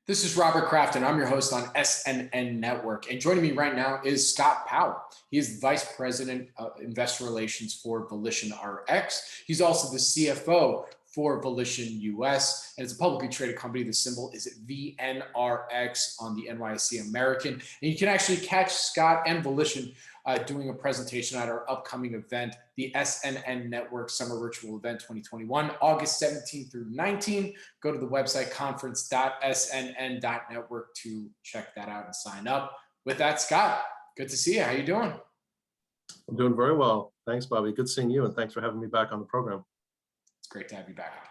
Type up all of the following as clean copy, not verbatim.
This is Robert Kraft, and I'm your host on SNN.Network. And joining me right now is Scott Powell. He is the Vice President of Investor Relations for VolitionRx. He's also the CFO for Volition US, and it's a publicly traded company. The symbol is VNRX on the NYSE American. And you can actually catch Scott and Volition doing a presentation at our upcoming event, the SNN.Network Summer Virtual Event 2021, August 17th through 19th. Go to the website conference.snn.network to check that out and sign up. With that, Scott, good to see you. How you doing? I'm doing very well. Thanks, Bobby. Good seeing you, and thanks for having me back on the program. It's great to have you back.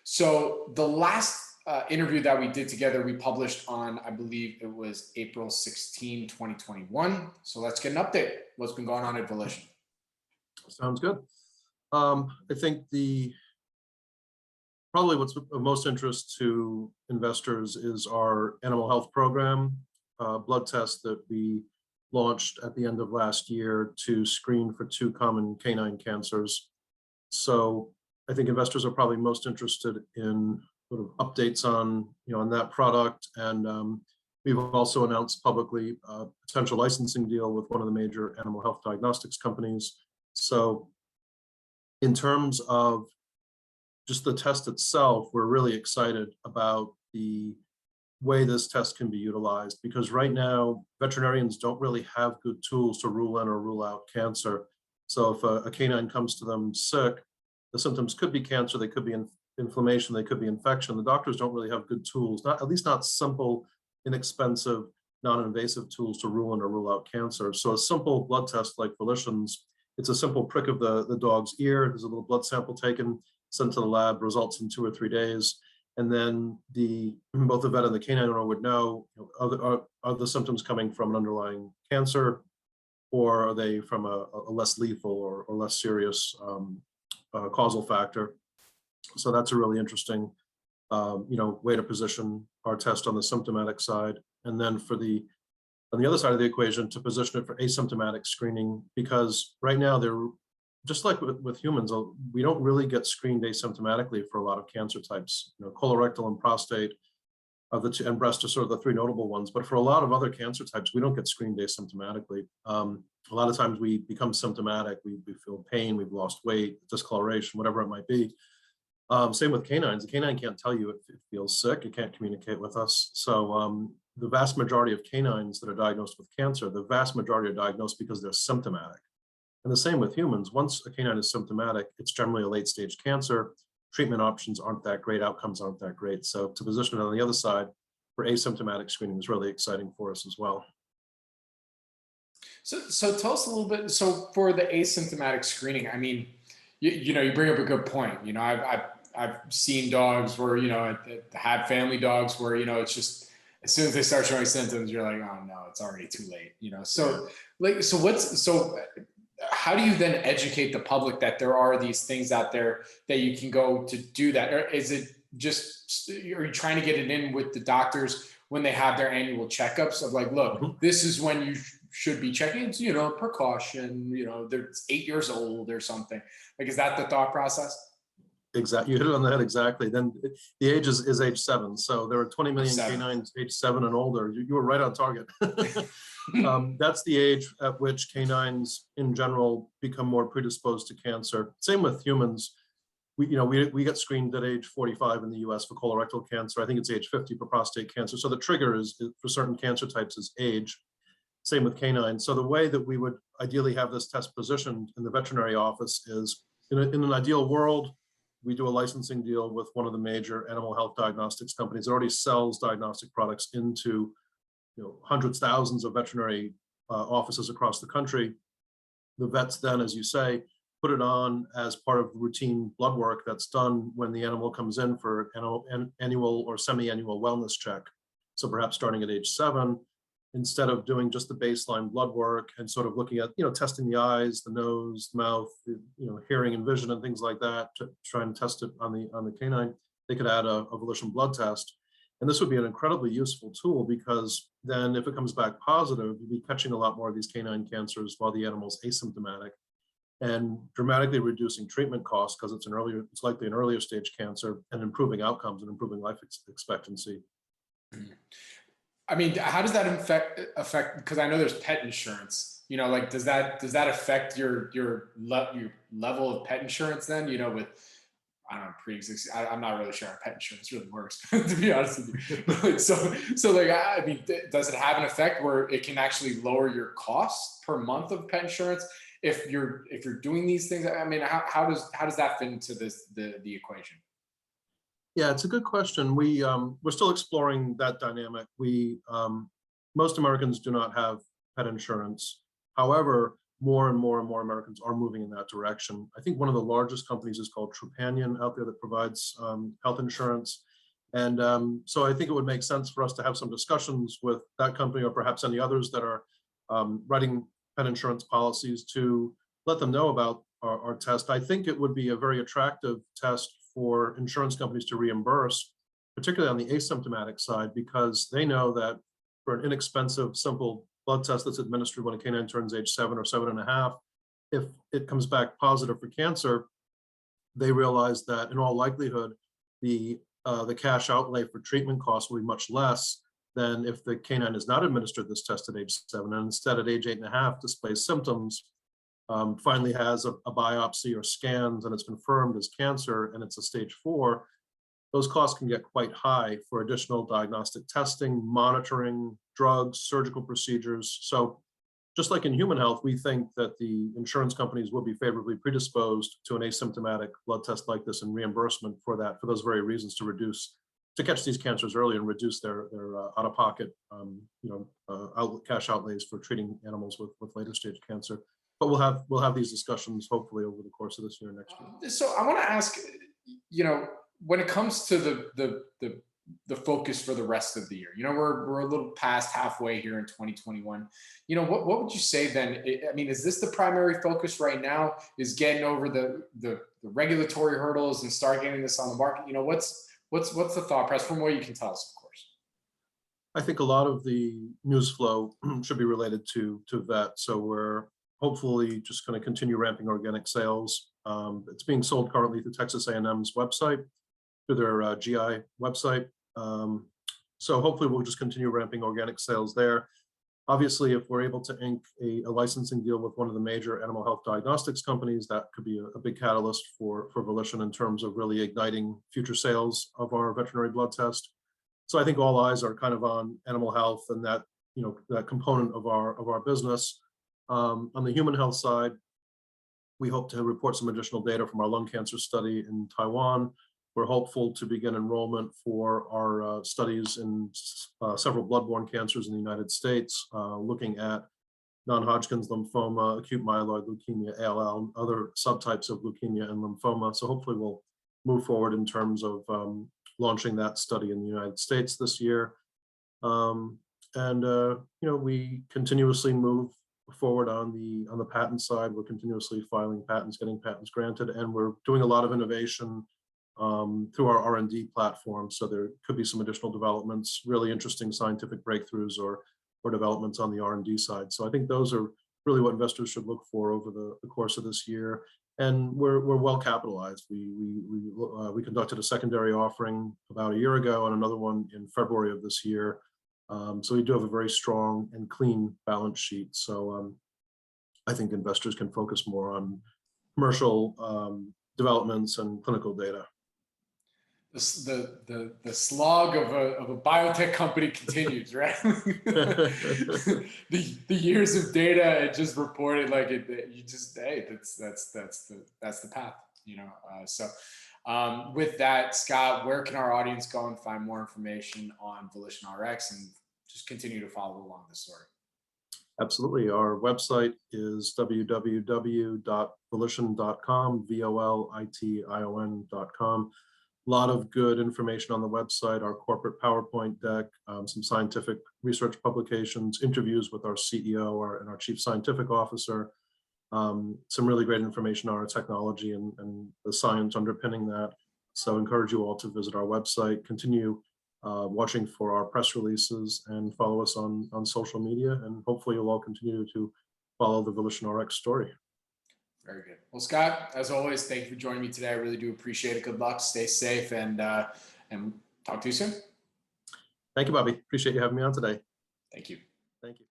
So the last interview that we did together, we published on, I believe it was April 16, 2021. So let's get an update. What's been going on at Volition? Sounds good. I think probably what's of most interest to investors is our animal health program, blood test that we launched at the end of last year to screen for 2 common canine cancers. So I think investors are probably most interested in sort of updates on, on that product. And we've also announced publicly a potential licensing deal with one of the major animal health diagnostics companies. So in terms of just the test itself, we're really excited about the way this test can be utilized, because right now veterinarians don't really have good tools to rule in or rule out cancer. So if a canine comes to them sick, the symptoms could be cancer, they could be inflammation, they could be infection. The doctors don't really have good tools, at least not simple, inexpensive, non-invasive tools to rule in or rule out cancer. So a simple blood test like Volition's, it's a simple prick of the dog's ear. There's a little blood sample taken, sent to the lab, results in 2 or 3 days. And then both the vet and the canine owner would know, are the symptoms coming from an underlying cancer, or are they from a less lethal or less serious causal factor? So that's a really interesting, way to position our test on the symptomatic side. And then on the other side of the equation, to position it for asymptomatic screening, because right now they're just like with humans, we don't really get screened asymptomatically for a lot of cancer types. Colorectal and prostate are the 2, and breast are sort of the 3 notable ones. But for a lot of other cancer types, we don't get screened asymptomatically. A lot of times we become symptomatic. We feel pain, we've lost weight, discoloration, whatever it might be. Same with canines. The canine can't tell you if it feels sick. It can't communicate with us. So the vast majority of canines that are diagnosed with cancer, the vast majority are diagnosed because they're symptomatic. And the same with humans. Once a canine is symptomatic, it's generally a late stage cancer. Treatment options aren't that great. Outcomes aren't that great. So to position it on the other side for asymptomatic screening is really exciting for us as well. So tell us a little bit. So for the asymptomatic screening, I mean, you bring up a good point. I've seen dogs where, had family dogs where, it's just, as soon as they start showing symptoms, you're like, oh no, it's already too late, So how do you then educate the public that there are these things out there that you can go to do that? Or is it just, are you trying to get it in with the doctors when they have their annual checkups of like, look, this is when you should be checking, it's, precaution, they're 8 years old or something. Like, is that the thought process? Exactly. You hit it on the head. Exactly. Then the age is age 7. So there are 20 million canines age 7 and older. You were right on target. That's the age at which canines in general become more predisposed to cancer. Same with humans. We get screened at age 45 in the US for colorectal cancer. I think it's age 50 for prostate cancer. So the trigger is for certain cancer types is age. Same with canines. So the way that we would ideally have this test positioned in the veterinary office is in an ideal world, we do a licensing deal with one of the major animal health diagnostics companies that already sells diagnostic products into hundreds, thousands of veterinary offices across the country. The vets then, as you say, put it on as part of routine blood work that's done when the animal comes in for an annual or semi-annual wellness check. So perhaps starting at age 7, instead of doing just the baseline blood work and sort of looking at, testing the eyes, the nose, mouth, hearing and vision and things like that to try and test it on the canine, they could add a Volition blood test. And this would be an incredibly useful tool, because then if it comes back positive, you'd be catching a lot more of these canine cancers while the animal's asymptomatic, and dramatically reducing treatment costs because it's likely an earlier stage cancer, and improving outcomes and improving life expectancy. I mean, how does that affect? Because I know there's pet insurance. You know, like does that affect your level of pet insurance then? You know, with I don't know, pre-existing. I'm not really sure how pet insurance really works, to be honest with you. So like, I mean, does it have an effect where it can actually lower your costs per month of pet insurance if you're doing these things? I mean, how does that fit into the equation? Yeah, it's a good question. We're still exploring that dynamic. Most Americans do not have pet insurance. However, more and more and more Americans are moving in that direction. I think one of the largest companies is called Trupanion out there that provides health insurance. And so I think it would make sense for us to have some discussions with that company or perhaps any others that are writing pet insurance policies to let them know about our test. I think it would be a very attractive test for insurance companies to reimburse, particularly on the asymptomatic side, because they know that for an inexpensive, simple blood test that's administered when a canine turns age 7 or 7.5, if it comes back positive for cancer, they realize that in all likelihood, the cash outlay for treatment costs will be much less than if the canine is not administered this test at age 7 and instead at age 8.5 displays symptoms, finally has a biopsy or scans and it's confirmed as cancer and it's a stage 4, those costs can get quite high for additional diagnostic testing, monitoring, drugs, surgical procedures. So just like in human health, we think that the insurance companies will be favorably predisposed to an asymptomatic blood test like this and reimbursement for that, for those very reasons, to catch these cancers early and reduce their out-of-pocket cash outlays for treating animals with later stage cancer. But we'll have these discussions hopefully over the course of this year and next year. So I want to ask, you know, when it comes to the focus for the rest of the year, you know, we're a little past halfway here in 2021. You know, what would you say then? I mean, is this the primary focus right now? Is getting over the regulatory hurdles and start getting this on the market? You know, what's the thought process from what you can tell us, of course? I think a lot of the news flow should be related to that. So we're hopefully just going to continue ramping organic sales. It's being sold currently through Texas A&M's website, through their GI website. So hopefully we'll just continue ramping organic sales there. Obviously, if we're able to ink a licensing deal with one of the major animal health diagnostics companies, that could be a big catalyst for Volition in terms of really igniting future sales of our veterinary blood test. So I think all eyes are kind of on animal health and that, you know, that component of our business. On the human health side, we hope to report some additional data from our lung cancer study in Taiwan. We're hopeful to begin enrollment for our studies in several bloodborne cancers in the United States, looking at non-Hodgkin's lymphoma, acute myeloid leukemia, ALL, and other subtypes of leukemia and lymphoma. So hopefully we'll move forward in terms of launching that study in the United States this year. You know, we continuously move forward on the patent side. We're continuously filing patents, getting patents granted, and we're doing a lot of innovation through our R&D platform. So there could be some additional developments, really interesting scientific breakthroughs or developments on the R&D side. So I think those are really what investors should look for over the course of this year. And we're well capitalized. We conducted a secondary offering about a year ago and another one in February of this year. So we do have a very strong and clean balance sheet. So I think investors can focus more on commercial developments and clinical data. The slog of a biotech company continues, right? the years of data, it just reported like it. You just, hey, that's the path, you know. With that, Scott, where can our audience go and find more information on VolitionRx and just continue to follow along the story? Absolutely. Our website is www.volition.com, VOLITION.com. A lot of good information on the website, our corporate PowerPoint deck, some scientific research publications, interviews with our CEO and our chief scientific officer, some really great information on our technology and the science underpinning that. So I encourage you all to visit our website, continue watching for our press releases, and follow us on social media. And hopefully you'll all continue to follow the VolitionRx story. Very good. Well, Scott, as always, thank you for joining me today. I really do appreciate it. Good luck. Stay safe, and talk to you soon. Thank you, Bobby. Appreciate you having me on today. Thank you. Thank you.